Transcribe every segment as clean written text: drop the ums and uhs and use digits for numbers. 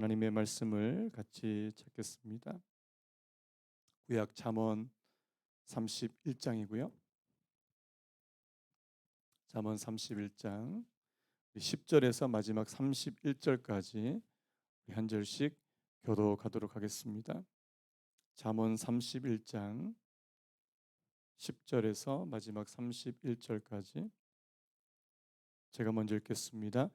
하나님의 말씀을 같이 찾겠습니다. 구약 잠언 31장이고요. 잠언 31장 10절에서 마지막 31절까지 한 절씩 교독하도록 하겠습니다. 잠언 31장 10절에서 마지막 31절까지 제가 먼저 읽겠습니다.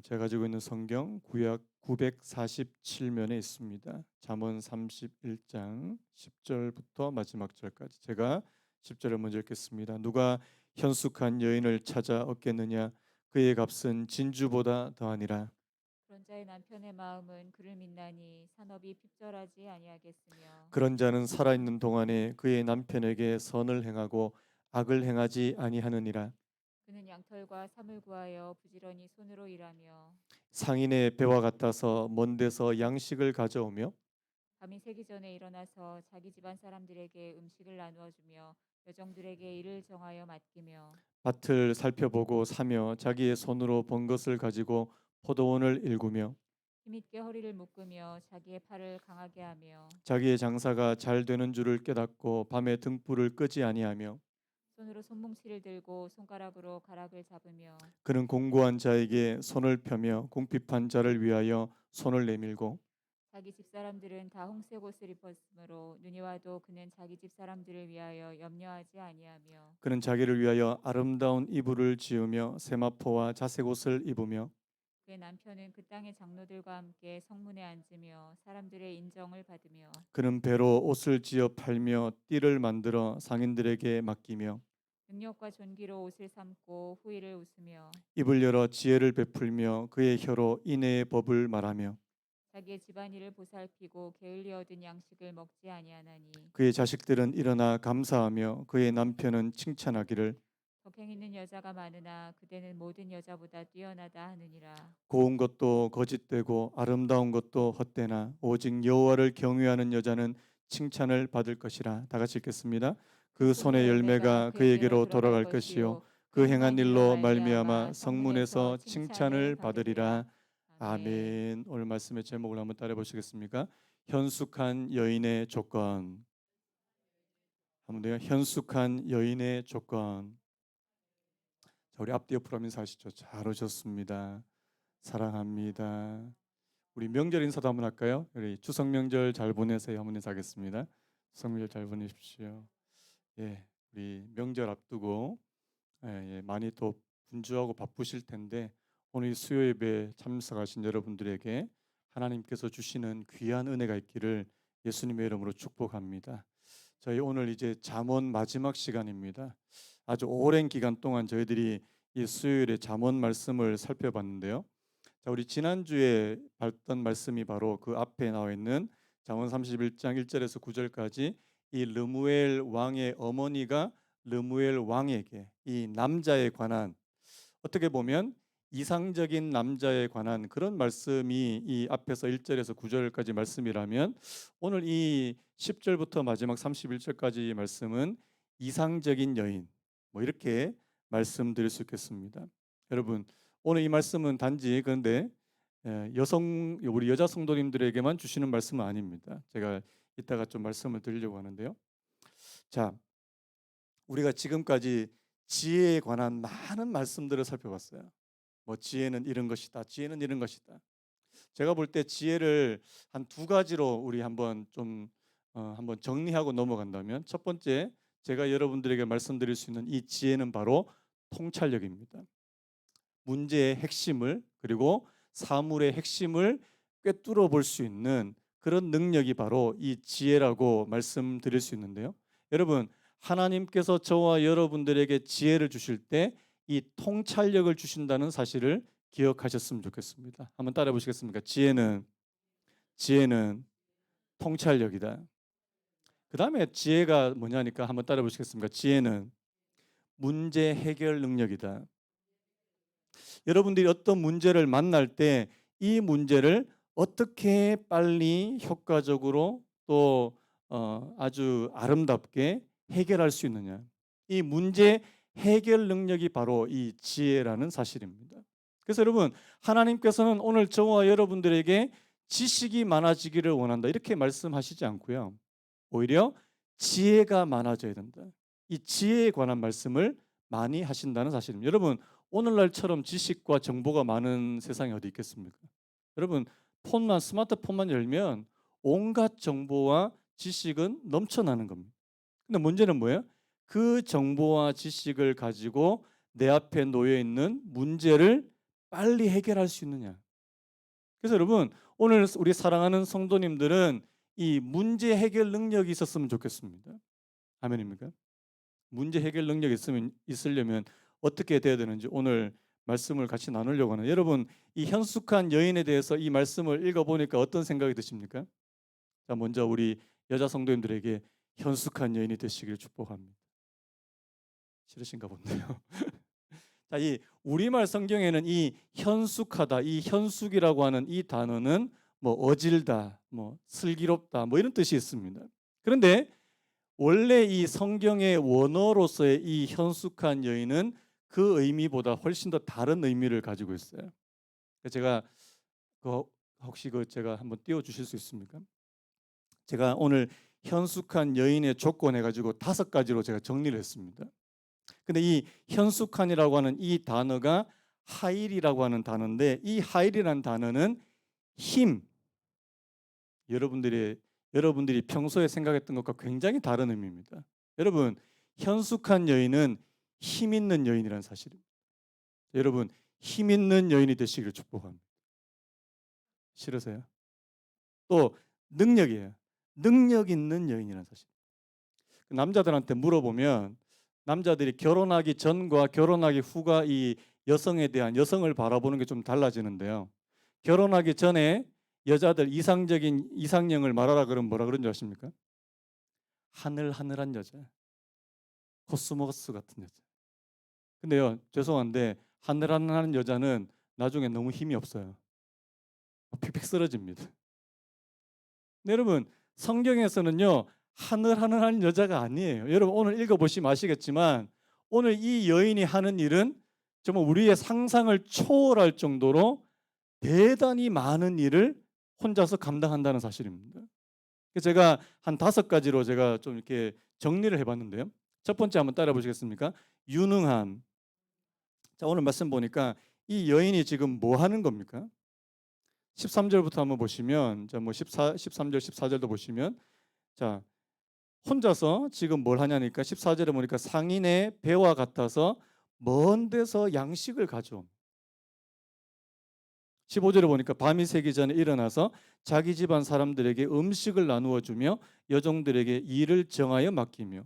제가 가지고 있는 성경 구약 947면에 있습니다. 잠언 31장 10절부터 마지막 절까지 제가 10절을 먼저 읽겠습니다. 누가 현숙한 여인을 찾아 얻겠느냐? 그의 값은 진주보다 더하니라. 그런 자의 남편의 마음은 그를 믿나니 산업이 핍절하지 아니하겠으며 그런 자는 살아있는 동안에 그의 남편에게 선을 행하고 악을 행하지 아니하느니라. 그는 양털과 삼을 구하여 부지런히 손으로 일하며 상인의 배와 같아서 먼 데서 양식을 가져오며 밤이 새기 전에 일어나서 자기 집안 사람들에게 음식을 나누어 주며 여종들에게 일을 정하여 맡기며 밭을 살펴보고 사며 자기의 손으로 번 것을 가지고 포도원을 일구며 힘있게 허리를 묶으며 자기의 팔을 강하게 하며 자기의 장사가 잘 되는 줄을 깨닫고 밤에 등불을 끄지 아니하며 손으로 손뭉치를 들고 손가락으로 가락을 잡으며 그는 공고한 자에게 손을 펴며 궁핍한 자를 위하여 손을 내밀고 자기 집 사람들은 다 홍색 옷을 입었으므로 눈이 와도 그는 자기 집 사람들을 위하여 염려하지 아니하며 그는 자기를 위하여 아름다운 이불을 지으며 세마포와 자색 옷을 입으며 그의 남편은 그 땅의 장로들과 함께 성문에 앉으며 사람들의 인정을 받으며 그는 배로 옷을 지어 팔며 띠를 만들어 상인들에게 맡기며 능력과 존귀로 옷을 삼고 후일을 웃으며 입을 열어 지혜를 베풀며 그의 혀로 인애의 법을 말하며 자기의 집안일을 보살피고 게을리 얻은 양식을 먹지 아니하나니 그의 자식들은 일어나 감사하며 그의 남편은 칭찬하기를 덕행 있는 여자가 많으나 그대는 모든 여자보다 뛰어나다 하느니라. 고운 것도 거짓되고 아름다운 것도 헛되나 오직 여호와를 경외하는 여자는 칭찬을 받을 것이라. 다 같이 읽겠습니다. 그 그 손의 손의 열매가 열매가 그에게로 그에게로 돌아갈 돌아갈 것이요 것이요 그 그 행한 행한 일로 일로 말미암아 말미암아 성문에서 성문에서 칭찬을 칭찬을 받으리라. 받으리라. 아멘. 아멘. 오늘 말씀의 제목을 한번 따라 보시겠습니까? 현숙한 여인의 조건. 한번 더요. 현숙한 여인의 조건. 자, 우리 앞뒤 옆으로 하면서 하시죠. 잘 오셨습니다. 사랑합니다. 우리 명절 인사도 한번 할까요? 우리 추석 명절 잘 보내세요. 한번 인사하겠습니다. 추석 명절 잘 보내십시오. 예, 우리 명절 앞두고 많이 또 분주하고 바쁘실 텐데 오늘 이 수요 예배 참석하신 여러분들에게 하나님께서 주시는 귀한 은혜가 있기를 예수님의 이름으로 축복합니다. 저희 오늘 이제 잠언 마지막 시간입니다. 아주 오랜 기간 동안 저희들이 이 수요일에 잠언 말씀을 살펴봤는데요. 자, 우리 지난주에 봤던 말씀이 바로 그 앞에 나와 있는 잠언 31장 1절에서 9절까지 이 르무엘 왕의 어머니가 르무엘 왕에게 이 남자에 관한 어떻게 보면 이상적인 남자에 관한 그런 말씀이 이 앞에서 1절에서 9절까지 말씀이라면 오늘 이 10절부터 마지막 31절까지 말씀은 이상적인 여인 뭐 이렇게 말씀드릴 수 있겠습니다. 여러분 오늘 이 말씀은 단지 그런데 우리 여자 성도님들에게만 주시는 말씀은 아닙니다. 제가 이따가 좀 말씀을 드리려고 하는데요. 자, 우리가 지금까지 지혜에 관한 많은 말씀들을 살펴봤어요. 뭐 지혜는 이런 것이다. 지혜는 이런 것이다. 제가 볼 때 지혜를 한 두 가지로 우리 한번 좀 한번 정리하고 넘어간다면 첫 번째 제가 여러분들에게 말씀드릴 수 있는 이 지혜는 바로 통찰력입니다. 문제의 핵심을 그리고 사물의 핵심을 꿰뚫어 볼 수 있는 그런 능력이 바로 이 지혜라고 말씀드릴 수 있는데요. 여러분 하나님께서 저와 여러분들에게 지혜를 주실 때 이 통찰력을 주신다는 사실을 기억하셨으면 좋겠습니다. 한번 따라해 보시겠습니까? 지혜는 통찰력이다. 그 다음에 지혜가 뭐냐니까 한번 따라해 보시겠습니까? 지혜는 문제 해결 능력이다. 여러분들이 어떤 문제를 만날 때 이 문제를 어떻게 빨리 효과적으로 또 아주 아름답게 해결할 수 있느냐. 이 문제 해결 능력이 바로 이 지혜라는 사실입니다. 그래서 여러분, 하나님께서는 오늘 저와 여러분들에게 지식이 많아지기를 원한다 이렇게 말씀하시지 않고요. 오히려 지혜가 많아져야 된다. 이 지혜에 관한 말씀을 많이 하신다는 사실입니다. 여러분, 오늘날처럼 지식과 정보가 많은 세상이 어디 있겠습니까? 여러분, 스마트폰만 열면 온갖 정보와 지식은 넘쳐나는 겁니다. 근데 문제는 뭐예요? 그 정보와 지식을 가지고 내 앞에 놓여 있는 문제를 빨리 해결할 수 있느냐. 그래서 여러분, 오늘 우리 사랑하는 성도님들은 이 문제 해결 능력이 있었으면 좋겠습니다. 아멘입니까? 문제 해결 능력이 있으려면 어떻게 돼야 되는지 오늘 말씀을 같이 나누려고 하는, 여러분, 이 현숙한 여인에 대해서 이 말씀을 읽어보니까 어떤 생각이 드십니까? 자, 먼저 우리 여자 성도님들에게 현숙한 여인이 되시길 축복합니다. 싫으신가 본데요. 자, 이 우리말 성경에는 이 현숙하다, 이 현숙이라고 하는 이 단어는 뭐 어질다, 뭐 슬기롭다, 뭐 이런 뜻이 있습니다. 그런데 원래 이 성경의 원어로서의 이 현숙한 여인은 그 의미보다 훨씬 더 다른 의미를 가지고 있어요. 제가 그 혹시 제가 한번 띄워 주실 수 있습니까? 제가 오늘 현숙한 여인의 조건 해가지고 5가지로 제가 정리를 했습니다. 근데 이 현숙한이라고 하는 이 단어가 하일이라고 하는 단어인데, 이 하일이라는 단어는 힘, 여러분들이 평소에 생각했던 것과 굉장히 다른 의미입니다. 여러분, 현숙한 여인은 힘 있는 여인이라는 사실입니다. 여러분, 힘 있는 여인이 되시기를 축복합니다. 싫으세요? 또 능력이에요. 능력 있는 여인이라는 사실. 남자들한테 물어보면 남자들이 결혼하기 전과 결혼하기 후가 이 여성에 대한, 여성을 바라보는 게 좀 달라지는데요. 결혼하기 전에 여자들 이상적인 이상형을 말하라 그러면 뭐라 그런 줄 아십니까? 하늘하늘한 여자, 코스모스 같은 여자. 근데요, 죄송한데 하늘하늘한 여자는 나중에 너무 힘이 없어요. 픽픽 쓰러집니다. 근데 여러분, 성경에서는요, 하늘하늘한 여자가 아니에요. 여러분, 오늘 읽어보시면 아시겠지만 오늘 이 여인이 하는 일은 정말 우리의 상상을 초월할 정도로 대단히 많은 일을 혼자서 감당한다는 사실입니다. 그래서 제가 한 5가지로 제가 좀 이렇게 정리를 해봤는데요. 첫 번째 한번 따라 보시겠습니까? 유능함. 자, 오늘 말씀 보니까 이 여인이 지금 뭐 하는 겁니까? 13절부터 한번 보시면, 자, 뭐 13절, 14절도 보시면, 자, 혼자서 지금 뭘 하냐니까 14절에 보니까 상인의 배와 같아서 먼 데서 양식을 가져옴. 15절에 보니까 밤이 새기 전에 일어나서 자기 집안 사람들에게 음식을 나누어 주며 여종들에게 일을 정하여 맡기며.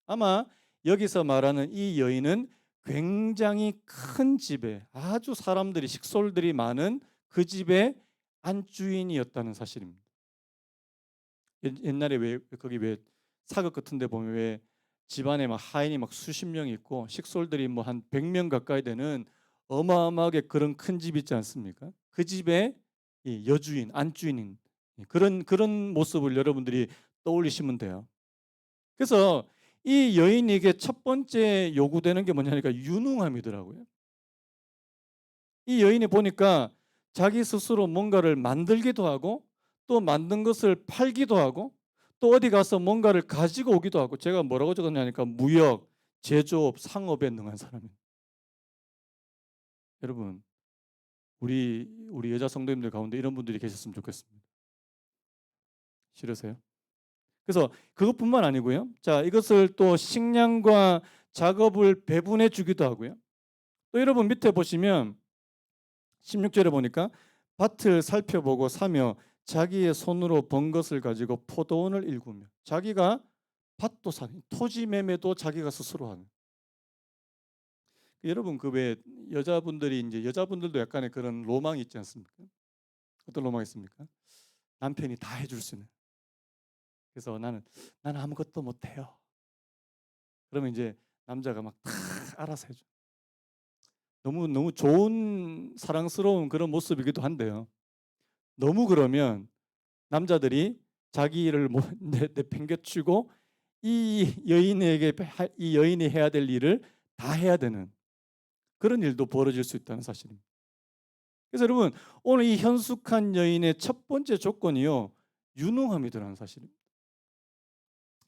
아마 여기서 말하는 이 여인은 굉장히 큰 집에, 아주 사람들이, 식솔들이 많은 그 집의 안주인이었다는 사실입니다. 옛날에 왜 거기 왜 사극 같은 데 보면 왜 집안에 막 하인이 막 수십 명 있고 식솔들이 뭐 한 100명 가까이 되는 어마어마하게 그런 큰 집 있지 않습니까? 그 집의 이 여주인, 안주인인 그런 모습을 여러분들이 떠올리시면 돼요. 그래서 이 여인에게 첫 번째 요구되는 게 뭐냐니까 유능함이더라고요. 이 여인이 보니까 자기 스스로 뭔가를 만들기도 하고 또 만든 것을 팔기도 하고 또 어디 가서 뭔가를 가지고 오기도 하고, 제가 뭐라고 적었냐니까 무역, 제조업, 상업에 능한 사람입니다. 여러분, 우리 여자 성도님들 가운데 이런 분들이 계셨으면 좋겠습니다. 싫으세요? 그래서 그것뿐만 아니고요. 자, 이것을 또 식량과 작업을 배분해 주기도 하고요. 또 여러분 밑에 보시면 16절에 보니까 밭을 살펴보고 사며 자기의 손으로 번 것을 가지고 포도원을 일구며, 자기가 밭도 사는, 토지 매매도 자기가 스스로 하는. 여러분, 그 왜 여자분들이 이제 여자분들도 약간의 그런 로망이 있지 않습니까? 어떤 로망이 있습니까? 남편이 다 해줄 수 있는. 그래서 나는 아무것도 못해요. 그러면 이제 남자가 막 다 알아서 해줘. 너무 좋은 사랑스러운 그런 모습이기도 한데요. 너무 그러면 남자들이 자기 일을 내팽개치고 이 여인이 해야 될 일을 다 해야 되는 그런 일도 벌어질 수 있다는 사실입니다. 그래서 여러분 오늘 이 현숙한 여인의 첫 번째 조건이요. 유능함이더라는 사실입니다.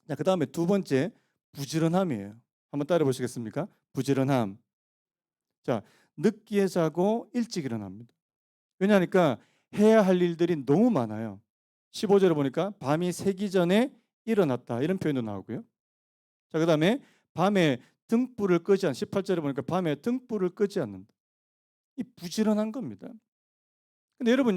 자, 그다음에 두 번째 부지런함이에요. 한번 따라 보시겠습니까? 부지런함. 자, 늦게 자고 일찍 일어납니다. 왜냐하니까 해야 할 일들이 너무 많아요. 15절에 보니까 밤이 새기 전에 일어났다 이런 표현도 나오고요. 자, 그다음에 밤에 등불을 끄지 않 18절에 보니까 밤에 등불을 끄지 않는다. 이 부지런한 겁니다. 근데 여러분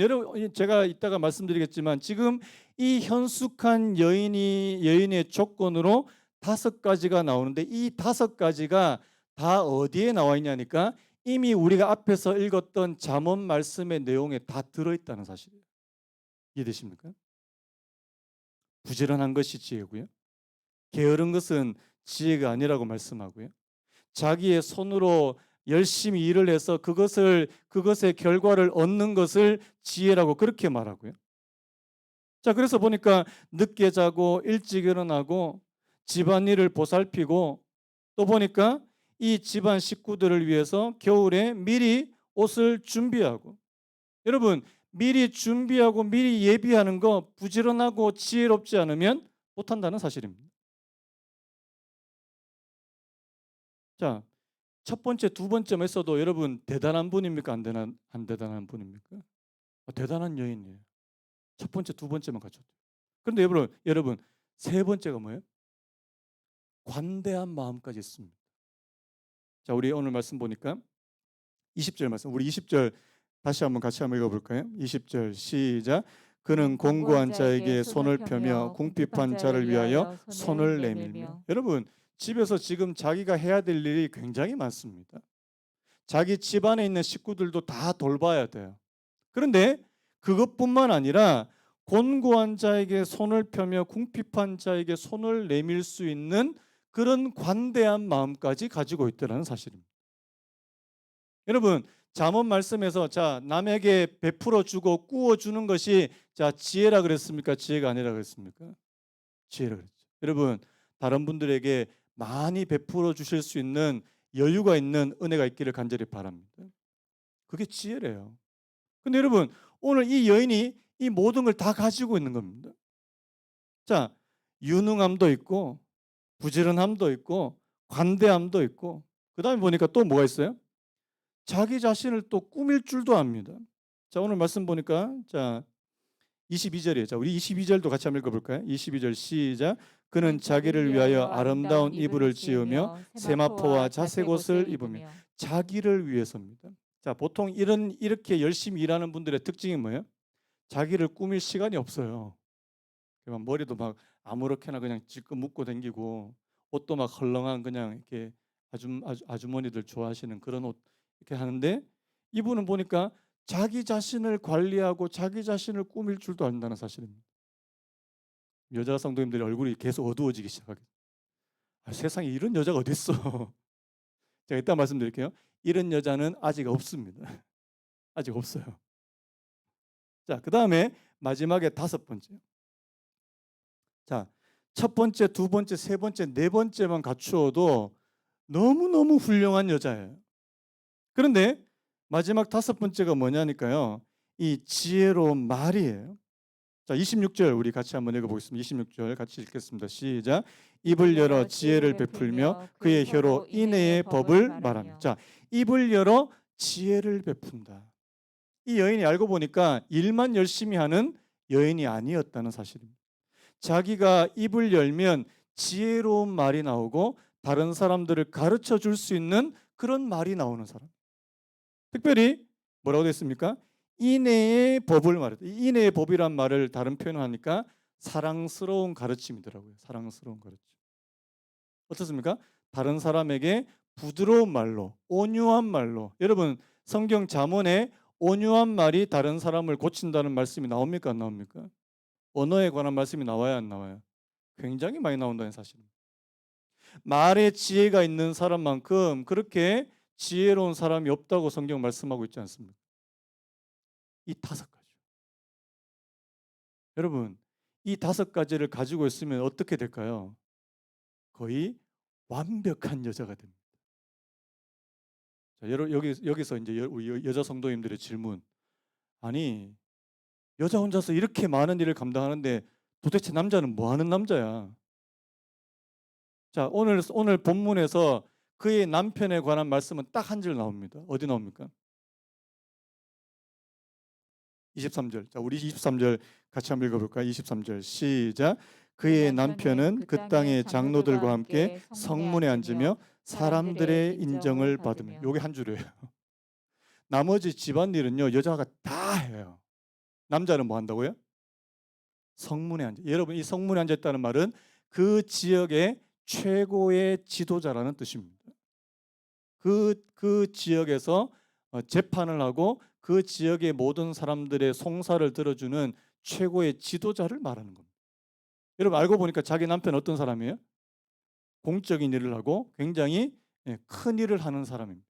제가 이따가 말씀드리겠지만 지금 이 현숙한 여인의 조건으로 다섯 가지가 나오는데 이 다섯 가지가 다 어디에 나와 있냐니까 이미 우리가 앞에서 읽었던 잠언 말씀의 내용에 다 들어있다는 사실이에요. 이해되십니까? 부지런한 것이 지혜고요. 게으른 것은 지혜가 아니라고 말씀하고요. 자기의 손으로 열심히 일을 해서 그것의 결과를 얻는 것을 지혜라고 그렇게 말하고요. 자, 그래서 보니까 늦게 자고 일찍 일어나고 집안일을 보살피고 또 보니까 이 집안 식구들을 위해서 겨울에 미리 옷을 준비하고 여러분 미리 준비하고 미리 예비하는 거 부지런하고 지혜롭지 않으면 못한다는 사실입니다. 자, 첫 번째, 두 번째만 있어도 여러분 대단한 분입니까? 안 대단한 분입니까? 대단한 여인이에요. 첫 번째, 두 번째만 갖췄죠. 그런데 여러분 세 번째가 뭐예요? 관대한 마음까지 있습니다. 자, 우리 오늘 말씀 보니까 20절 말씀. 우리 20절 다시 한번 같이 한번 읽어볼까요? 20절 시작. 그는 공고한 자에게 손을 펴며 궁핍한 자를 위하여 손을 내밀며. 여러분 집에서 지금 자기가 해야 될 일이 굉장히 많습니다. 자기 집안에 있는 식구들도 다 돌봐야 돼요. 그런데 그것뿐만 아니라 곤고한 자에게 손을 펴며 궁핍한 자에게 손을 내밀 수 있는 그런 관대한 마음까지 가지고 있다는 사실입니다. 여러분 잠언 말씀에서 자 남에게 베풀어 주고 꾸어 주는 것이 자 지혜라 그랬습니까? 지혜가 아니라 그랬습니까? 지혜라 그랬죠. 여러분 다른 분들에게 많이 베풀어 주실 수 있는 여유가 있는 은혜가 있기를 간절히 바랍니다. 그게 지혜래요. 근데 여러분 오늘 이 여인이 이 모든 걸 다 가지고 있는 겁니다. 자, 유능함도 있고 부지런함도 있고 관대함도 있고 그다음에 보니까 또 뭐가 있어요? 자기 자신을 또 꾸밀 줄도 압니다. 자, 오늘 말씀 보니까 자 22절이에요. 자, 우리 22절도 같이 한번 읽어볼까요? 22절 시작. 그는 자기를 위하여 아름다운 이불을 지으며 세마포와 자색 옷을 입으며 자기를 위해서입니다. 자, 보통 이렇게 열심히 일하는 분들의 특징이 뭐예요? 자기를 꾸밀 시간이 없어요. 머리도 막 아무렇게나 그냥 질끈 묶고 다니고 옷도 막 헐렁한 그냥 이렇게 아주머니들 좋아하시는 그런 옷 이렇게 하는데 이분은 보니까 자기 자신을 관리하고 자기 자신을 꾸밀 줄도 안다는 사실입니다. 여자 성도님들의 얼굴이 계속 어두워지기 시작하게. 세상에 이런 여자가 어디 있어? 제가 이따 말씀드릴게요. 이런 여자는 아직 없습니다. 아직 없어요. 자, 그다음에 마지막에 다섯 번째. 자, 첫 번째, 두 번째, 세 번째, 네 번째만 갖추어도 너무너무 훌륭한 여자예요. 그런데 마지막 다섯 번째가 뭐냐니까요. 이 지혜로운 말이에요. 자, 26절 우리 같이 한번 읽어보겠습니다. 26절 같이 읽겠습니다. 시작. 입을 열어 지혜를 베풀며 그의 혀로 인애의 법을 말하며. 자, 입을 열어 지혜를 베푼다. 이 여인이 알고 보니까 일만 열심히 하는 여인이 아니었다는 사실입니다. 자기가 입을 열면 지혜로운 말이 나오고 다른 사람들을 가르쳐 줄 수 있는 그런 말이 나오는 사람. 특별히 뭐라고 됐습니까? 인애의 법을 말했다. 인애의 법이란 말을 다른 표현을 하니까 사랑스러운 가르침이더라고요. 사랑스러운 가르침. 어떻습니까? 다른 사람에게 부드러운 말로, 온유한 말로. 여러분 성경 잠언에 온유한 말이 다른 사람을 고친다는 말씀이 나옵니까? 안 나옵니까? 언어에 관한 말씀이 나와야 안 나와요? 굉장히 많이 나온다는 사실입니다. 말에 지혜가 있는 사람만큼 그렇게 지혜로운 사람이 없다고 성경 말씀하고 있지 않습니까? 이 다섯 가지. 여러분, 이 다섯 가지를 가지고 있으면 어떻게 될까요? 거의 완벽한 여자가 됩니다. 자, 여기서 이제 우리 여자 성도님들의 질문. 아니, 여자 혼자서 이렇게 많은 일을 감당하는데 도대체 남자는 뭐 하는 남자야? 자, 오늘 본문에서 그의 남편에 관한 말씀은 딱 한 줄 나옵니다. 어디 나옵니까? 23절. 자, 우리 23절 같이 한번 읽어볼까요? 23절 시작. 그 그의 남편은 남편은 그 그 땅의 땅의 장로들과 장로들과 함께 함께 성문에 성문에 앉으며 앉으며 사람들의 사람들의 인정을 인정을 받으며. 받으며. 요게 한 줄이에요. 나머지 집안일은요, 여자가 다 해요. 남자는 뭐 한다고요? 성문에 앉아. 여러분, 이 성문에 앉아 있다는 말은 그 지역의 최고의 지도자라는 뜻입니다. 그 지역에서 재판을 하고 그 지역의 모든 사람들의 송사를 들어주는 최고의 지도자를 말하는 겁니다. 여러분, 알고 보니까 자기 남편 어떤 사람이에요? 공적인 일을 하고 굉장히 큰 일을 하는 사람입니다.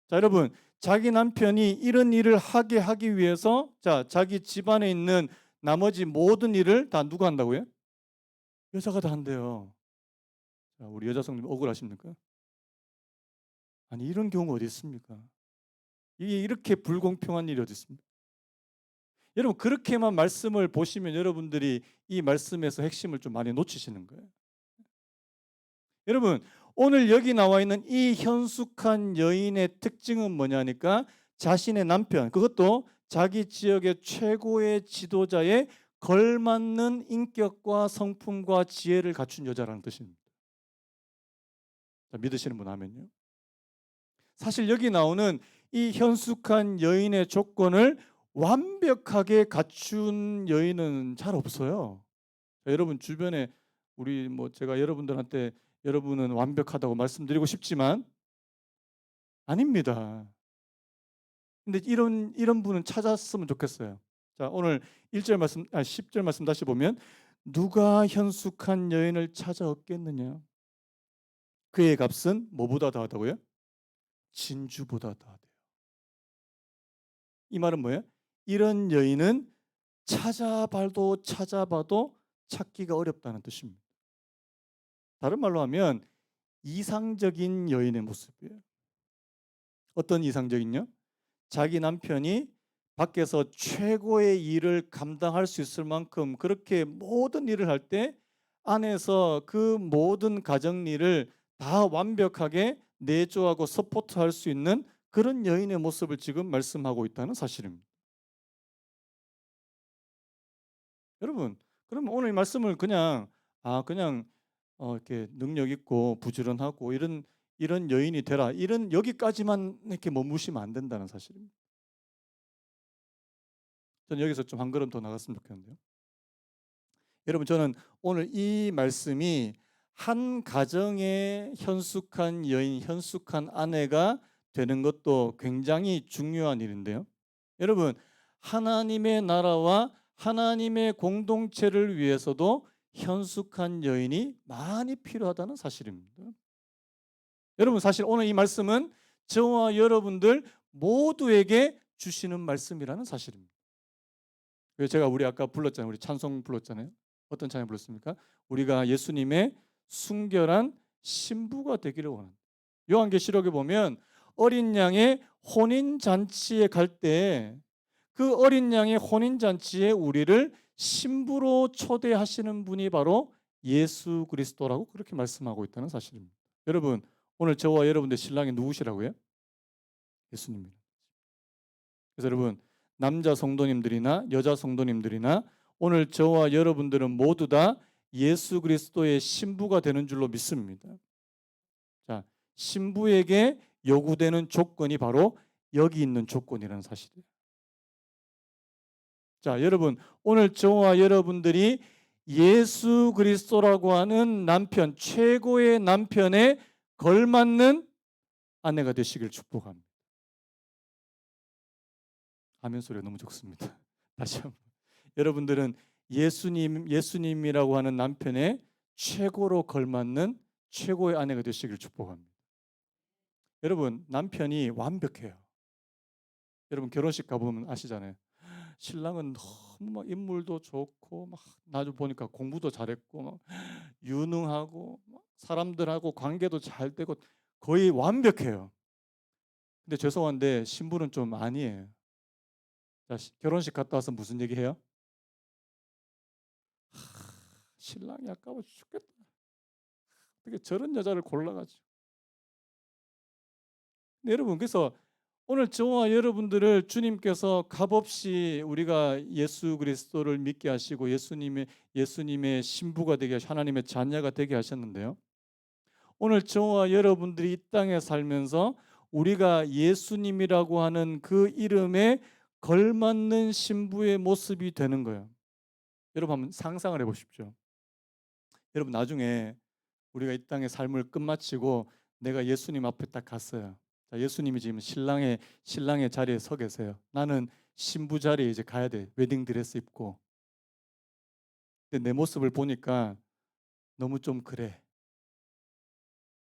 자, 여러분, 자기 남편이 이런 일을 하기 위해서 자기 집안에 있는 나머지 모든 일을 다 누가 한다고요? 여자가 다 한대요. 자, 우리 여자 성님 억울하십니까? 아니, 이런 경우가 어디 있습니까? 이게 이렇게 불공평한 일이 어디 있습니까? 여러분, 그렇게만 말씀을 보시면 여러분들이 이 말씀에서 핵심을 좀 많이 놓치시는 거예요. 여러분, 오늘 여기 나와 있는 이 현숙한 여인의 특징은 뭐냐니까 자신의 남편, 그것도 자기 지역의 최고의 지도자에 걸맞는 인격과 성품과 지혜를 갖춘 여자라는 뜻입니다. 자, 믿으시는 분 하면요. 사실 여기 나오는 이 현숙한 여인의 조건을 완벽하게 갖춘 여인은 잘 없어요. 자, 여러분 주변에 우리 제가 여러분들한테 여러분은 완벽하다고 말씀드리고 싶지만 아닙니다. 근데 이런 분은 찾았으면 좋겠어요. 자, 오늘 1절 말씀 10절 말씀 다시 보면 누가 현숙한 여인을 찾아 얻겠느냐? 그의 값은 뭐보다 더하다고요? 진주보다 더하대요. 이 말은 뭐예요? 이런 여인은 찾아봐도 찾기가 어렵다는 뜻입니다. 다른 말로 하면 이상적인 여인의 모습이에요. 어떤 이상적인요? 자기 남편이 밖에서 최고의 일을 감당할 수 있을 만큼 그렇게 모든 일을 할 때 안에서 그 모든 가정 일을 다 완벽하게 내조하고 서포트할 수 있는 그런 여인의 모습을 지금 말씀하고 있다는 사실입니다. 여러분, 그러면 오늘 말씀을 그냥 이렇게 능력 있고 부지런하고 이런 여인이 되라. 이런 여기까지만 이렇게 머무시면 안 된다는 사실입니다. 저는 여기서 좀 한 걸음 더 나갔으면 좋겠는데요. 여러분, 저는 오늘 이 말씀이 한 가정의 현숙한 여인, 현숙한 아내가 되는 것도 굉장히 중요한 일인데요. 여러분, 하나님의 나라와 하나님의 공동체를 위해서도 현숙한 여인이 많이 필요하다는 사실입니다. 여러분, 사실 오늘 이 말씀은 저와 여러분들 모두에게 주시는 말씀이라는 사실입니다. 그래서 제가 우리 아까 불렀잖아요. 우리 찬송 불렀잖아요. 어떤 찬양 불렀습니까? 우리가 예수님의 순결한 신부가 되기를 원한다. 요한계시록에 보면 어린 양의 혼인 잔치에 갈 때 그 어린 양의 혼인 잔치에 우리를 신부로 초대하시는 분이 바로 예수 그리스도라고 그렇게 말씀하고 있다는 사실입니다. 여러분, 오늘 저와 여러분들 신랑이 누구시라고요? 예수님입니다. 그래서 여러분, 남자 성도님들이나 여자 성도님들이나 오늘 저와 여러분들은 모두 다 예수 그리스도의 신부가 되는 줄로 믿습니다. 자, 신부에게 요구되는 조건이 바로 여기 있는 조건이라는 사실이에요. 자, 여러분, 오늘 저와 여러분들이 예수 그리스도라고 하는 남편, 최고의 남편에 걸맞는 아내가 되시길 축복합니다. 아멘 소리가 너무 좋습니다. 다시 한번. 여러분들은 예수님이라고 하는 남편의 최고로 걸맞는 최고의 아내가 되시길 축복합니다. 여러분, 남편이 완벽해요. 여러분 결혼식 가보면 아시잖아요. 신랑은 너무 막 인물도 좋고 막 나도 보니까 공부도 잘했고 막 유능하고 막 사람들하고 관계도 잘 되고 거의 완벽해요. 근데 죄송한데 신부는 좀 아니에요. 자, 결혼식 갔다 와서 무슨 얘기해요? 신랑이 아까워 죽겠다. 어떻게 저런 여자를 골라가지고. 네, 여러분, 그래서 오늘 저와 여러분들을 주님께서 값없이 우리가 예수 그리스도를 믿게 하시고 예수님의 신부가 되게 하나님의 자녀가 되게 하셨는데요. 오늘 저와 여러분들이 이 땅에 살면서 우리가 예수님이라고 하는 그 이름에 걸맞는 신부의 모습이 되는 거예요. 여러분 한번 상상을 해보십시오. 여러분 나중에 우리가 이 땅의 삶을 끝마치고 내가 예수님 앞에 딱 갔어요. 자, 예수님이 지금 신랑의 자리에 서 계세요. 나는 신부 자리에 이제 가야 돼. 웨딩 드레스 입고. 근데 내 모습을 보니까 너무 좀 그래.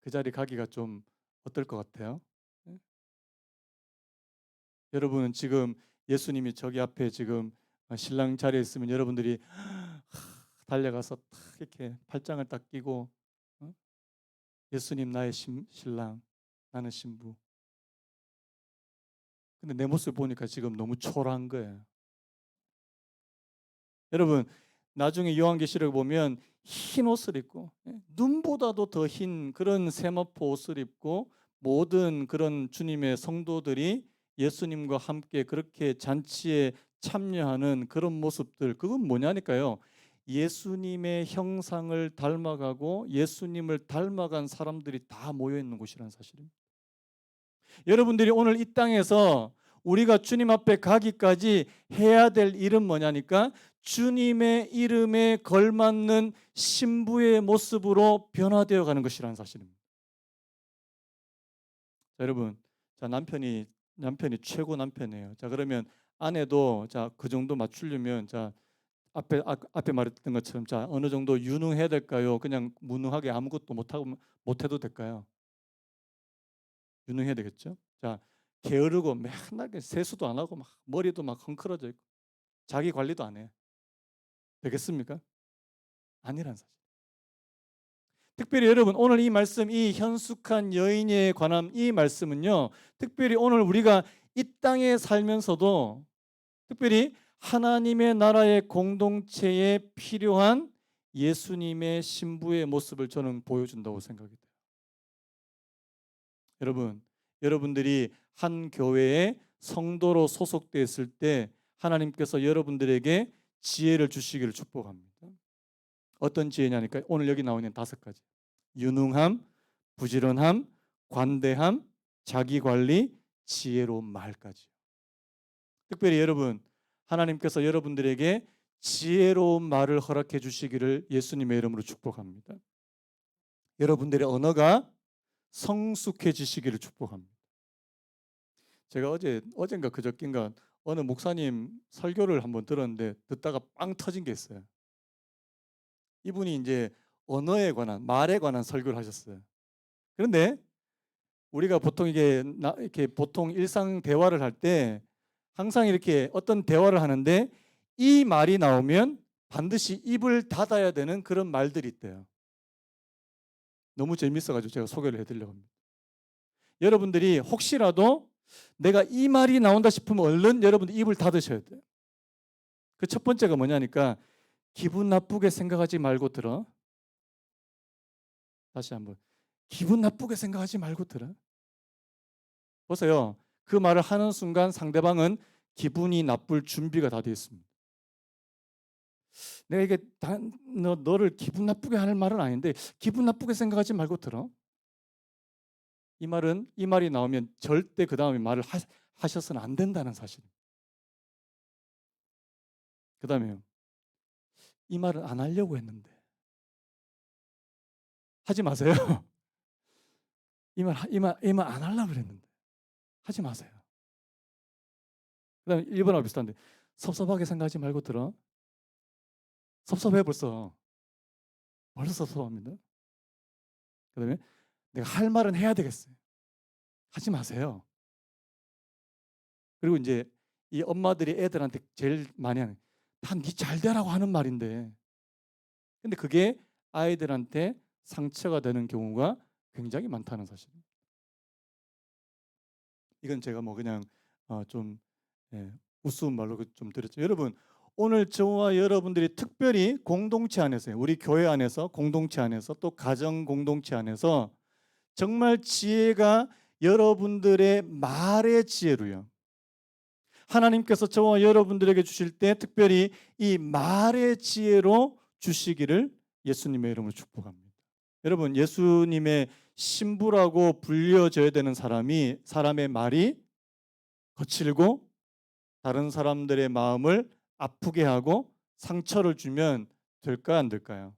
그 자리 가기가 좀 어떨 것 같아요? 네? 여러분은 지금 예수님이 저기 앞에 지금 신랑 자리에 있으면 여러분들이 달려가서 탁 이렇게 팔짱을 딱 끼고 어? 예수님 나의 신랑, 나는 신부. 근데 내 모습 보니까 지금 너무 초라한 거예요. 여러분 나중에 요한계시록 보면 흰 옷을 입고 눈보다도 더 흰 그런 세마포 옷을 입고 모든 그런 주님의 성도들이 예수님과 함께 그렇게 잔치에 참여하는 그런 모습들, 그건 뭐냐니까요. 예수님의 형상을 닮아가고 예수님을 닮아간 사람들이 다 모여 있는 곳이라는 사실입니다. 여러분들이 오늘 이 땅에서 우리가 주님 앞에 가기까지 해야 될 일은 뭐냐니까 주님의 이름에 걸맞는 신부의 모습으로 변화되어 가는 것이라는 사실입니다. 자, 여러분, 자 남편이 최고 남편이에요. 자, 그러면 아내도 자 그 정도 맞추려면 자 앞에 말했던 것처럼 자 어느 정도 유능해야 될까요? 그냥 무능하게 아무것도 못해도 될까요? 유능해야 되겠죠. 자, 게으르고 맨날 세수도 안 하고 막 머리도 막 헝클어져 있고 자기 관리도 안 해. 되겠습니까? 아니란 사실. 특별히 여러분 오늘 이 말씀, 이 현숙한 여인에 관한 이 말씀은요. 특별히 오늘 우리가 이 땅에 살면서도 특별히 하나님의 나라의 공동체에 필요한 예수님의 신부의 모습을 저는 보여준다고 생각이 돼요. 여러분들이 한 교회에 성도로 소속되었을 때 하나님께서 여러분들에게 지혜를 주시기를 축복합니다. 어떤 지혜냐니까 오늘 여기 나오는 5가지. 유능함, 부지런함, 관대함, 자기관리, 지혜로운 말까지. 특별히 여러분, 하나님께서 여러분들에게 지혜로운 말을 허락해 주시기를 예수님의 이름으로 축복합니다. 여러분들의 언어가 성숙해지시기를 축복합니다. 제가 어젠가 그저께인가 어느 목사님 설교를 한번 들었는데 듣다가 빵 터진 게 있어요. 이분이 이제 언어에 관한 말에 관한 설교를 하셨어요. 그런데 우리가 보통 이렇게 보통 일상 대화를 할 때 항상 이렇게 어떤 대화를 하는데 이 말이 나오면 반드시 입을 닫아야 되는 그런 말들이 있대요. 너무 재밌어가지고 제가 소개를 해드리려고 합니다. 여러분들이 혹시라도 내가 이 말이 나온다 싶으면 얼른 여러분들 입을 닫으셔야 돼요. 그 첫 번째가 뭐냐니까 기분 나쁘게 생각하지 말고 들어. 다시 한번. 기분 나쁘게 생각하지 말고 들어. 보세요. 그 말을 하는 순간 상대방은 기분이 나쁠 준비가 다 되어 있습니다. 내가 이게 너를 기분 나쁘게 하는 말은 아닌데 기분 나쁘게 생각하지 말고 들어. 이 말이 나오면 절대 그 다음에 말을 하셔서는 안 된다는 사실입니다. 그 다음에요. 이 말을 안 하려고 했는데 하지 마세요. 이 말 안 하려고 그랬는데 하지 마세요. 그 다음에 1번하고 비슷한데 섭섭하게 생각하지 말고 들어. 섭섭해 벌써. 벌써 섭섭합니다. 그 다음에 내가 할 말은 해야 되겠어요. 하지 마세요. 그리고 이제 이 엄마들이 애들한테 제일 많이 하는 다 네 잘되라고 하는 말인데 근데 그게 아이들한테 상처가 되는 경우가 굉장히 많다는 사실입니다. 이건 제가 뭐 그냥 좀 우스운 말로 좀 드렸죠. 여러분, 오늘 저와 여러분들이 특별히 공동체 안에서요, 우리 교회 안에서, 공동체 안에서, 또 가정 공동체 안에서 정말 지혜가 여러분들의 말의 지혜로요, 하나님께서 저와 여러분들에게 주실 때 특별히 이 말의 지혜로 주시기를 예수님의 이름으로 축복합니다. 여러분, 예수님의 신부라고 불려져야 되는 사람의 말이 거칠고 다른 사람들의 마음을 아프게 하고 상처를 주면 될까 안 될까요?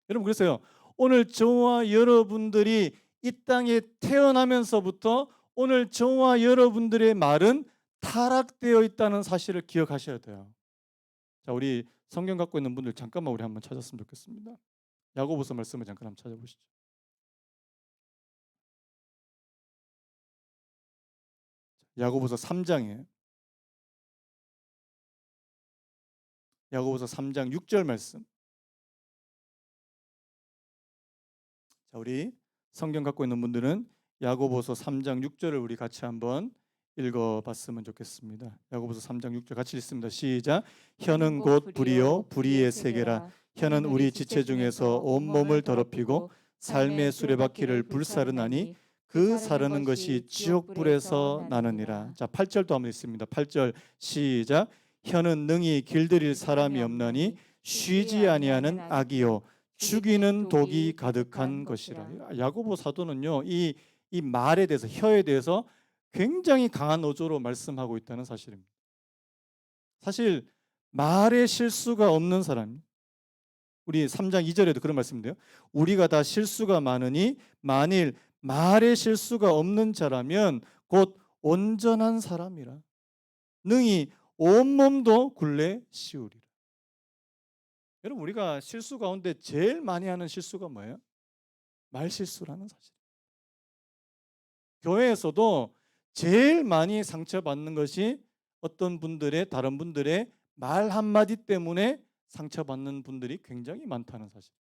여러분, 그래서요, 오늘 저와 여러분들이 이 땅에 태어나면서부터 오늘 저와 여러분들의 말은 타락되어 있다는 사실을 기억하셔야 돼요. 자, 우리 성경 갖고 있는 분들 잠깐만 우리 한번 찾았으면 좋겠습니다. 야고보서 말씀을 잠깐 한번 찾아보시죠. 야고보서 3장에 야고보서 3장 6절 말씀. 자, 우리 성경 갖고 있는 분들은 야고보서 3장 6절을 우리 같이 한번 읽어봤으면 좋겠습니다. 야고보서 3장 6절 같이 읽습니다. 시작. 혀는 곧 불이요 불의의 세계라. 혀는 우리 지체 중에서 온 몸을 더럽히고 삶의 수레바퀴를 불사르나니 그 사르는 것이 지옥불에서 나느니라. 자, 8절도 한번 읽습니다. 8절 시작. 혀는 능히 길들일 사람이 없나니 쉬지 아니하는 악이요 죽이는 독이 가득한 것이라. 야고보 사도는요, 이 말에 대해서, 혀에 대해서 굉장히 강한 어조로 말씀하고 있다는 사실입니다. 사실 말에 실수가 없는 사람, 우리 3장 2절에도 그런 말씀인데요, 우리가 다 실수가 많으니 만일 말에 실수가 없는 자라면 곧 온전한 사람이라 능히 온몸도 굴레 씌우리라. 여러분, 우리가 실수 가운데 제일 많이 하는 실수가 뭐예요? 말실수라는 사실. 교회에서도 제일 많이 상처받는 것이 다른 분들의 말 한마디 때문에 상처받는 분들이 굉장히 많다는 사실.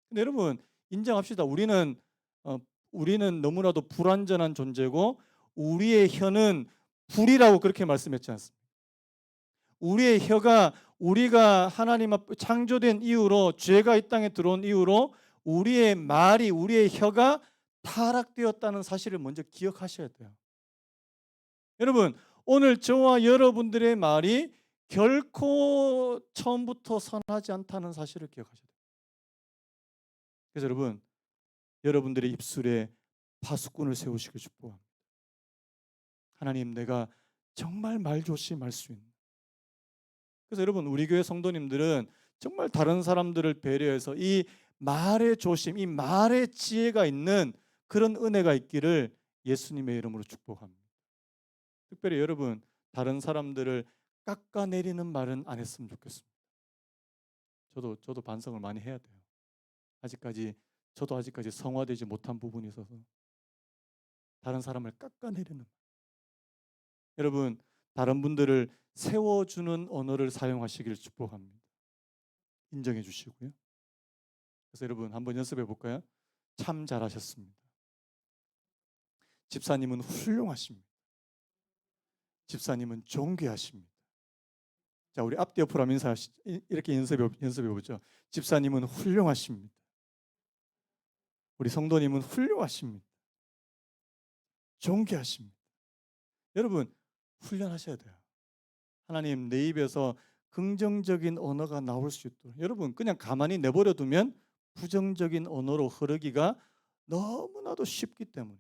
근데 여러분, 인정합시다. 우리는 너무나도 불완전한 존재고 우리의 혀는 불이라고 그렇게 말씀했지 않습니까? 우리의 혀가, 우리가 하나님 앞에 창조된 이후로, 죄가 이 땅에 들어온 이후로 우리의 말이, 우리의 혀가 타락되었다는 사실을 먼저 기억하셔야 돼요. 여러분, 오늘 저와 여러분들의 말이 결코 처음부터 선하지 않다는 사실을 기억하셔야 돼요. 그래서 여러분들의 입술에 파수꾼을 세우시길 축복합니다. 하나님, 내가 정말 말조심할 수 있는. 그래서 여러분, 우리 교회 성도님들은 정말 다른 사람들을 배려해서 이 말의 조심, 이 말의 지혜가 있는 그런 은혜가 있기를 예수님의 이름으로 축복합니다. 특별히 여러분, 다른 사람들을 깎아내리는 말은 안 했으면 좋겠습니다. 저도 반성을 많이 해야 돼요. 저도 아직까지 성화되지 못한 부분이 있어서 다른 사람을 깎아내리는 말. 여러분, 다른 분들을 세워주는 언어를 사용하시길 축복합니다. 인정해 주시고요. 그래서 여러분, 한번 연습해 볼까요? 참 잘하셨습니다. 집사님은 훌륭하십니다. 집사님은 존귀하십니다. 자, 우리 앞뒤 옆으로 하면 이렇게 연습해 보죠. 집사님은 훌륭하십니다. 우리 성도님은 훌륭하십니다. 존귀하십니다. 여러분, 훈련하셔야 돼요. 하나님, 내 입에서 긍정적인 언어가 나올 수 있도록. 여러분, 그냥 가만히 내버려 두면 부정적인 언어로 흐르기가 너무나도 쉽기 때문에.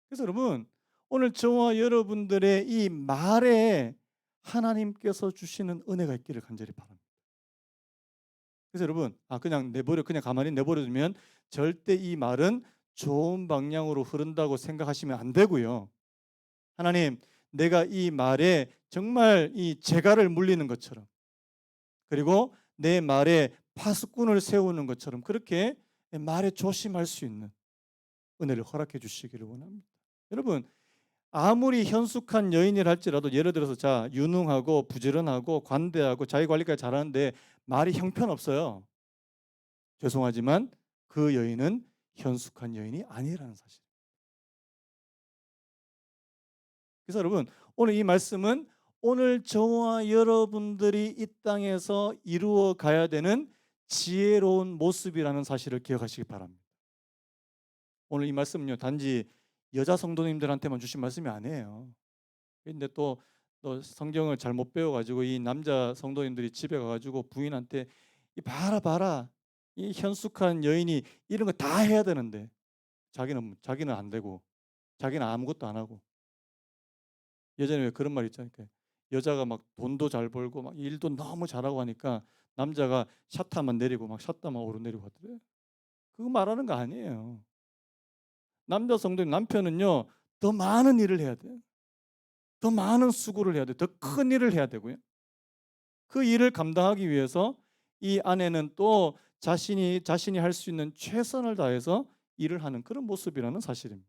그래서 여러분, 오늘 저와 여러분들의 이 말에 하나님께서 주시는 은혜가 있기를 간절히 바랍니다. 그래서 여러분, 그냥 가만히 내버려 두면 절대 이 말은 좋은 방향으로 흐른다고 생각하시면 안 되고요. 하나님, 내가 이 말에 정말 이 재갈을 물리는 것처럼, 그리고 내 말에 파수꾼을 세우는 것처럼 그렇게 말에 조심할 수 있는 은혜를 허락해 주시기를 원합니다. 여러분, 아무리 현숙한 여인이라 할지라도, 예를 들어서 자, 유능하고 부지런하고 관대하고 자기 관리까지 잘하는데 말이 형편없어요. 죄송하지만 그 여인은 현숙한 여인이 아니라는 사실. 그래서 여러분, 오늘 이 말씀은 오늘 저와 여러분들이 이 땅에서 이루어 가야 되는 지혜로운 모습이라는 사실을 기억하시기 바랍니다. 오늘 이 말씀은요, 단지 여자 성도님들한테만 주신 말씀이 아니에요. 근데 또 성경을 잘못 배워가지고 이 남자 성도님들이 집에 가가지고 부인한테 이 봐라 봐라, 이 현숙한 여인이 이런 거 다 해야 되는데 자기는 안 되고, 자기는 아무것도 안 하고. 예전에 왜 그런 말 있잖아요. 이렇게 여자가 막 돈도 잘 벌고 막 일도 너무 잘하고 하니까 남자가 샷타만 내리고 막 샷타만 오르내리고 하더래요. 그거 말하는 거 아니에요. 남자 성도님, 남편은요, 더 많은 일을 해야 돼요. 더 많은 수고를 해야 돼요. 더 큰 일을 해야 되고요. 그 일을 감당하기 위해서 이 아내는 또 자신이 할 수 있는 최선을 다해서 일을 하는 그런 모습이라는 사실입니다.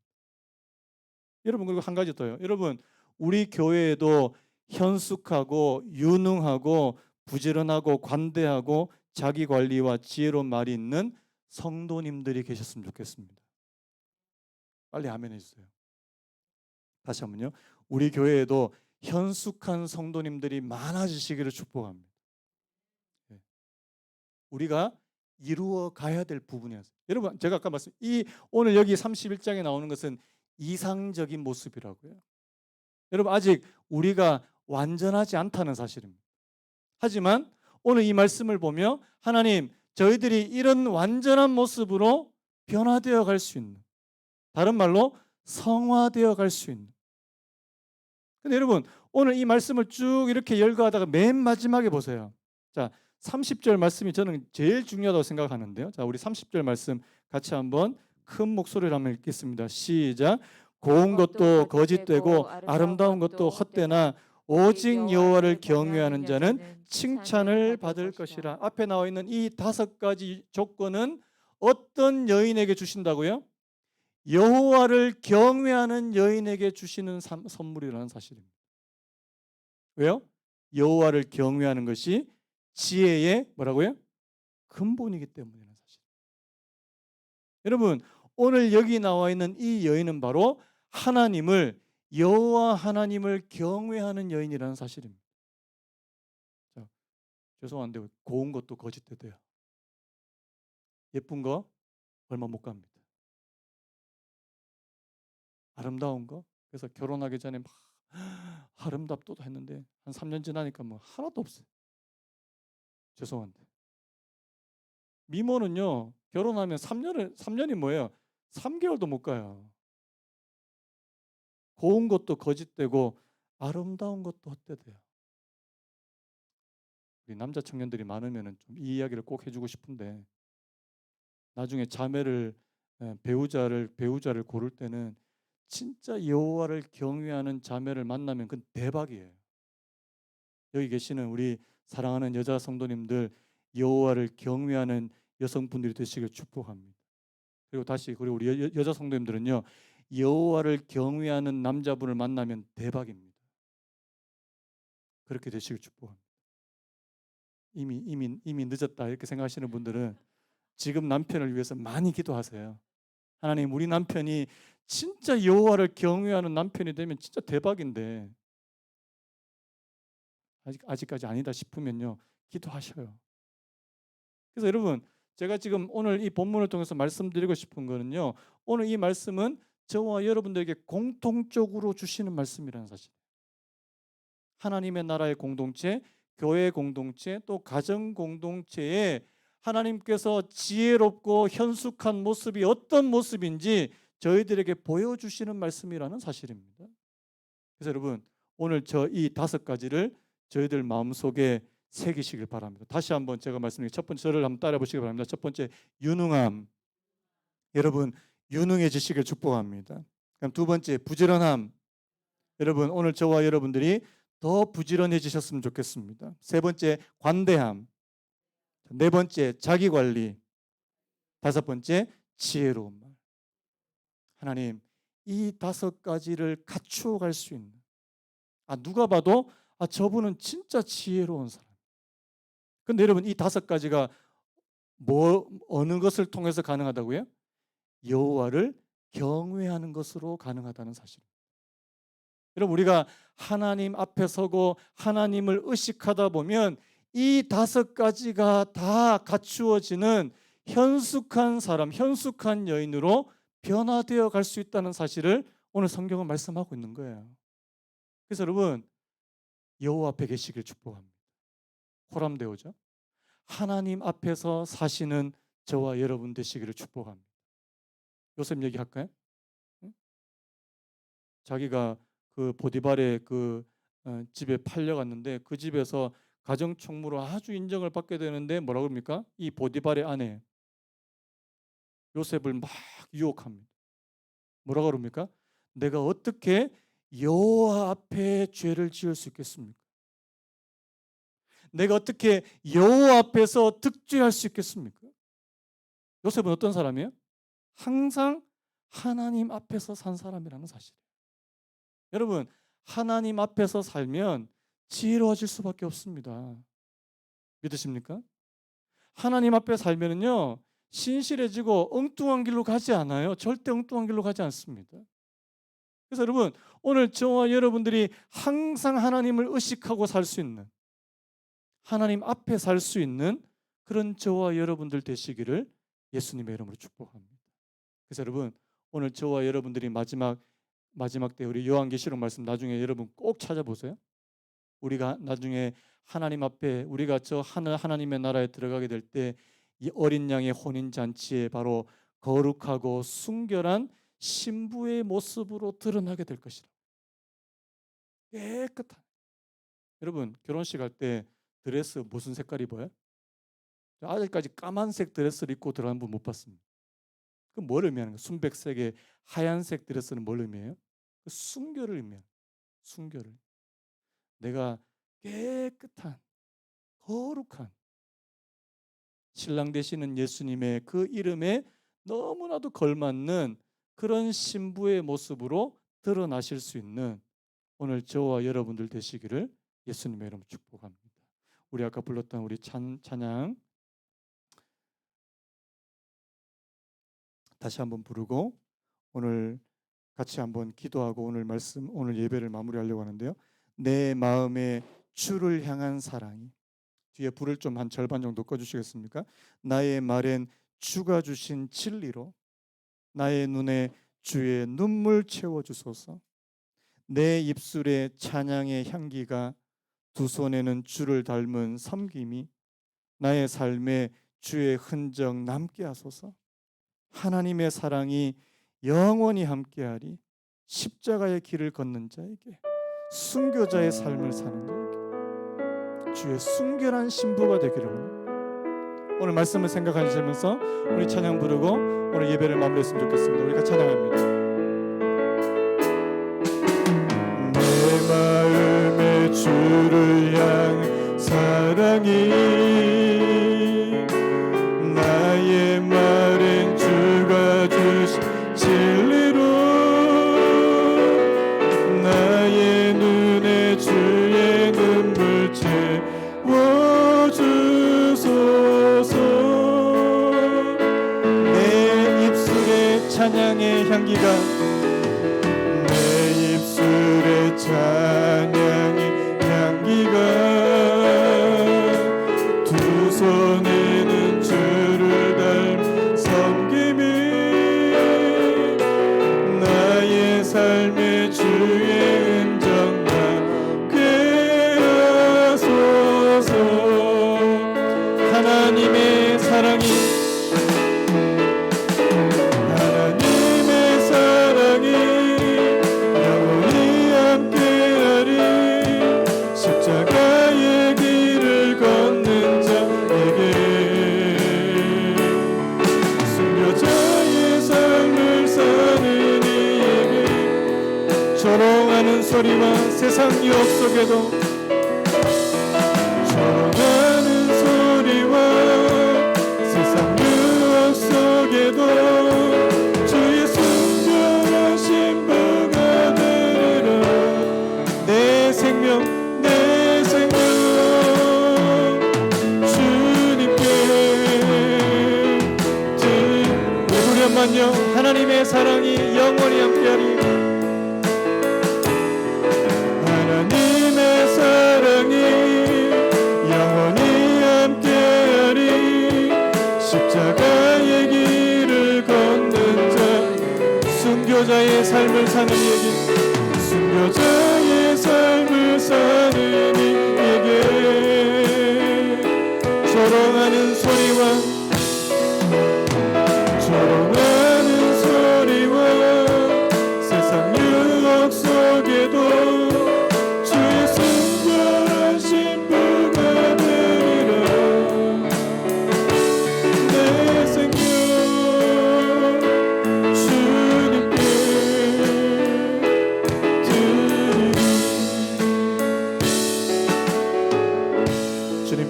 여러분, 그리고 한 가지 더요. 여러분, 우리 교회에도 현숙하고 유능하고 부지런하고 관대하고 자기 관리와 지혜로운 말이 있는 성도님들이 계셨으면 좋겠습니다. 빨리 아멘 해주세요. 다시 한번요. 우리 교회에도 현숙한 성도님들이 많아지시기를 축복합니다. 예. 우리가 이루어 가야 될 부분이었어요. 여러분, 제가 아까 말씀, 오늘 여기 31장에 나오는 것은 이상적인 모습이라고요. 여러분, 아직 우리가 완전하지 않다는 사실입니다. 하지만 오늘 이 말씀을 보며 하나님, 저희들이 이런 완전한 모습으로 변화되어 갈 수 있는, 다른 말로 성화되어 갈 수 있는. 근데 여러분, 오늘 이 말씀을 쭉 이렇게 열거하다가 맨 마지막에 보세요. 자, 30절 말씀이 저는 제일 중요하다고 생각하는데요. 자, 우리 30절 말씀 같이 한번 큰 목소리로 한번 읽겠습니다. 시작. 고운 것도 거짓되고 아름다운 것도 헛되나 오직 여호와를 경외하는 자는 칭찬을 받을 것이라. 앞에 나와 있는 이 5가지 조건은 어떤 여인에게 주신다고요? 여호와를 경외하는 여인에게 주시는 선물이라는 사실입니다. 왜요? 여호와를 경외하는 것이 지혜의 뭐라고요? 근본이기 때문이라는 사실. 여러분, 오늘 여기 나와 있는 이 여인은 바로 여호와 하나님을 경외하는 여인이라는 사실입니다. 자, 죄송한데 고운 것도 거짓되대요. 예쁜 거 얼마 못 갑니다. 아름다운 거, 그래서 결혼하기 전에 막 아름답도다 했는데 한 3년 지나니까 뭐 하나도 없어요. 죄송한데. 미모는요, 결혼하면 3년이 뭐예요? 3개월도 못 가요. 고운 것도 거짓되고 아름다운 것도 헛되대요. 우리 남자 청년들이 많으면 좀 이 이야기를 꼭 해주고 싶은데, 나중에 배우자를 고를 때는 진짜 여호와를 경외하는 자매를 만나면 그건 대박이에요. 여기 계시는 우리 사랑하는 여자 성도님들, 여호와를 경외하는 여성분들이 되시길 축복합니다. 그리고 우리 여자 성도님들은요, 여호와를 경외하는 남자분을 만나면 대박입니다. 그렇게 되시길 축복합니다. 이미 늦었다 이렇게 생각하시는 분들은 지금 남편을 위해서 많이 기도하세요. 하나님, 우리 남편이 진짜 여호와를 경외하는 남편이 되면 진짜 대박인데 아직까지 아니다 싶으면요, 기도하셔요. 그래서 여러분, 제가 지금 오늘 이 본문을 통해서 말씀드리고 싶은 거는요, 오늘 이 말씀은 저와 여러분들에게 공통적으로 주시는 말씀이라는 사실. 하나님의 나라의 공동체, 교회 공동체, 또 가정 공동체에 하나님께서 지혜롭고 현숙한 모습이 어떤 모습인지 저희들에게 보여주시는 말씀이라는 사실입니다. 그래서 여러분, 오늘 이 5가지를 저희들 마음속에 새기시길 바랍니다. 다시 한번 제가 말씀드린 첫 번째, 저를 한번 따라 보시기 바랍니다. 첫 번째, 유능함. 여러분, 유능해지시길 축복합니다. 그럼 두 번째, 부지런함. 여러분, 오늘 저와 여러분들이 더 부지런해지셨으면 좋겠습니다. 세 번째, 관대함. 네 번째, 자기관리. 5번째, 지혜로운 말. 하나님, 이 5가지를 갖추어 갈 수 있는, 누가 봐도 저분은 진짜 지혜로운 사람. 근데 여러분, 이 5가지가 어느 것을 통해서 가능하다고요? 여호와를 경외하는 것으로 가능하다는 사실. 여러분, 우리가 하나님 앞에 서고 하나님을 의식하다 보면 이 5가지가 다 갖추어지는 현숙한 사람, 현숙한 여인으로 변화되어 갈 수 있다는 사실을 오늘 성경은 말씀하고 있는 거예요. 그래서 여러분, 여호와 앞에 계시길 축복합니다. 호람되오죠. 하나님 앞에서 사시는 저와 여러분 되시기를 축복합니다. 요셉 얘기할까요? 응? 자기가 그 보디발의 집에 팔려갔는데 그 집에서 가정총무로 아주 인정을 받게 되는데 뭐라고 합니까? 이 보디발의 아내 요셉을 막 유혹합니다. 뭐라고 그럽니까? 내가 어떻게 여호와 앞에 죄를 지을 수 있겠습니까? 내가 어떻게 여호와 앞에서 득죄할 수 있겠습니까? 요셉은 어떤 사람이에요? 항상 하나님 앞에서 산 사람이라는 사실이에요. 여러분, 하나님 앞에서 살면 지혜로워질 수밖에 없습니다. 믿으십니까? 하나님 앞에 살면은요, 신실해지고 엉뚱한 길로 가지 않아요. 절대 엉뚱한 길로 가지 않습니다. 그래서 여러분, 오늘 저와 여러분들이 항상 하나님을 의식하고 살 수 있는, 하나님 앞에 살 수 있는 그런 저와 여러분들 되시기를 예수님의 이름으로 축복합니다. 그래서 여러분, 오늘 저와 여러분들이 마지막 때 우리 요한계시록 말씀 나중에 여러분 꼭 찾아보세요. 우리가 나중에 하나님 앞에 우리가 저 하나님의 나라에 들어가게 될 때 이 어린 양의 혼인 잔치에 바로 거룩하고 순결한 신부의 모습으로 드러나게 될 것이라. 깨끗한. 여러분, 결혼식 할 때 드레스 무슨 색깔 입어요? 아직까지 까만색 드레스를 입고 들어가는 분 못 봤습니다. 그 뭘 의미하는 거예요? 순백색의 하얀색 드레스는 뭘 의미해요? 그 순결을 의미해요. 순결을. 내가 깨끗한 거룩한 신랑 되시는 예수님의 그 이름에 너무나도 걸맞는 그런 신부의 모습으로 드러나실 수 있는 오늘 저와 여러분들 되시기를 예수님의 이름으로 축복합니다. 우리 아까 불렀던 우리 찬양 다시 한번 부르고 오늘 같이 한번 기도하고 오늘 예배를 마무리하려고 하는데요. 내 마음에 주를 향한 사랑이, 뒤에 불을 좀 한 절반 정도 꺼주시겠습니까? 나의 말엔 주가 주신 진리로 나의 눈에 주의 눈물 채워주소서. 내 입술에 찬양의 향기가, 두 손에는 주를 닮은 섬김이 나의 삶에 주의 흔적 남게 하소서. 하나님의 사랑이 영원히 함께하리. 십자가의 길을 걷는 자에게, 순교자의 삶을 사는 자에게 주의 순결한 신부가 되기를 원합니다. 오늘 말씀을 생각하시면서 우리 찬양 부르고 오늘 예배를 마무리했으면 좋겠습니다. 우리가 찬양합니다. 내 마음에 주를 향한 사랑이, 나의 말엔 주가 주신 진리로 나의 눈에 주의 눈물 채워주소서. 내 입술에 찬양의 향기가, 내 입술에 찬양의 향기가, 두 손에는 주를 닮은 섬김이 나의 삶에 주의 흔적 남게 하소서. 하나님의 사랑이, 하나님의 사랑이 영원히 함께하리. 십자가의 길을 걷는 자에게, 순교자의 삶을 사는 이에게, 조롱하는 소리와 세상 유혹 속에도, 조롱하는 소리와 세상 유혹 속에도 주의 순결한 신부가 되리라. 내 생명 주님께 누구련만요 하나님의 사랑이 영원히 함께하리.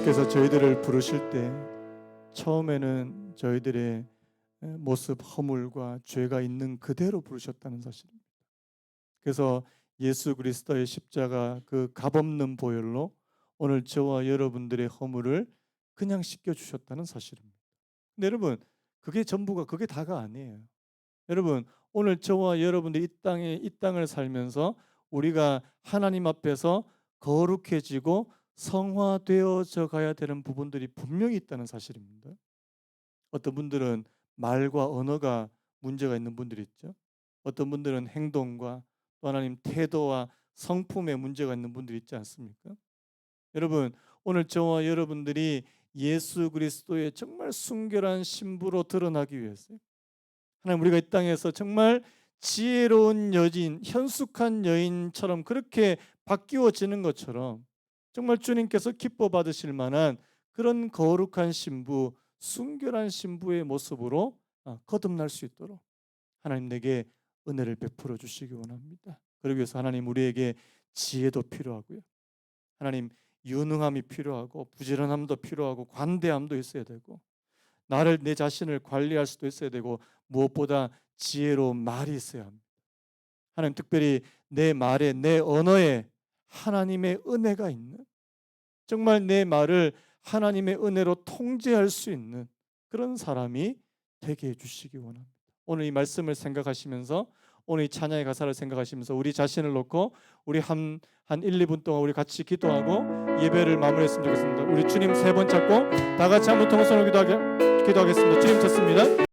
주님께서 저희들을 부르실 때 처음에는 저희들의 모습, 허물과 죄가 있는 그대로 부르셨다는 사실입니다. 그래서 예수 그리스도의 십자가 그 값없는 보혈로 오늘 저와 여러분들의 허물을 그냥 씻겨주셨다는 사실입니다. 근데 여러분, 그게 전부가, 그게 다가 아니에요. 여러분, 오늘 저와 여러분들이 이 땅을 살면서 우리가 하나님 앞에서 거룩해지고 성화되어져 가야 되는 부분들이 분명히 있다는 사실입니다. 어떤 분들은 말과 언어가 문제가 있는 분들이 있죠. 어떤 분들은 행동과 또 하나님 태도와 성품에 문제가 있는 분들이 있지 않습니까? 여러분, 오늘 저와 여러분들이 예수 그리스도의 정말 순결한 신부로 드러나기 위해서 하나님, 우리가 이 땅에서 정말 지혜로운 여인, 현숙한 여인처럼 그렇게 바뀌어지는 것처럼 정말 주님께서 기뻐 받으실 만한 그런 거룩한 신부, 순결한 신부의 모습으로 거듭날 수 있도록 하나님 내게 은혜를 베풀어 주시기 원합니다. 그러기 위해서 하나님, 우리에게 지혜도 필요하고요. 하나님, 유능함이 필요하고 부지런함도 필요하고 관대함도 있어야 되고 나를, 내 자신을 관리할 수도 있어야 되고 무엇보다 지혜로운 말이 있어야 합니다. 하나님, 특별히 내 말에, 내 언어에 하나님의 은혜가 있는, 정말 내 말을 하나님의 은혜로 통제할 수 있는 그런 사람이 되게 해주시기 원합니다. 오늘 이 말씀을 생각하시면서, 오늘 이 찬양의 가사를 생각하시면서 우리 자신을 놓고 우리 한 1, 2분 동안 우리 같이 기도하고 예배를 마무리했으면 좋겠습니다. 우리 주님 세 번 찾고 다 같이 한번 통성으로 기도하겠습니다. 주님 찾습니다.